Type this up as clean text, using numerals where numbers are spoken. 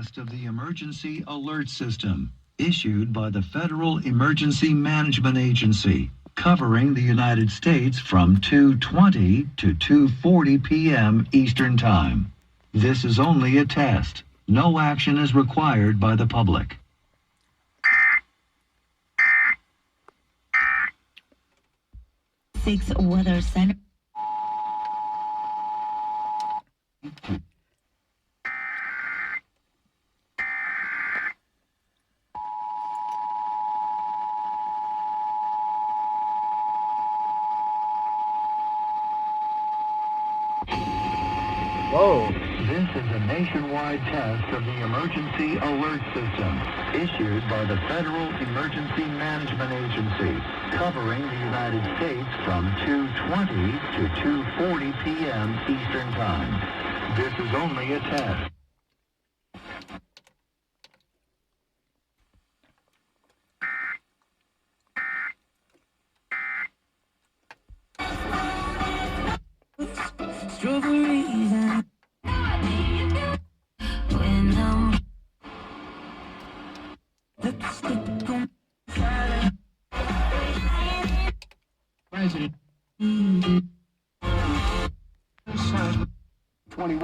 test of the Emergency Alert System, issued by the Federal Emergency Management Agency, covering the United States from 2:20 to 2:40 p.m. Eastern Time. This is only a test. No action is required by the public. Six Weather Center. Whoa. This is a nationwide test of the Emergency Alert System, issued by the Federal Emergency Management Agency, covering the United States from 2:20 to 2:40 p.m. Eastern Time. This is only a test. Strawberries and when lipstick on President. 21.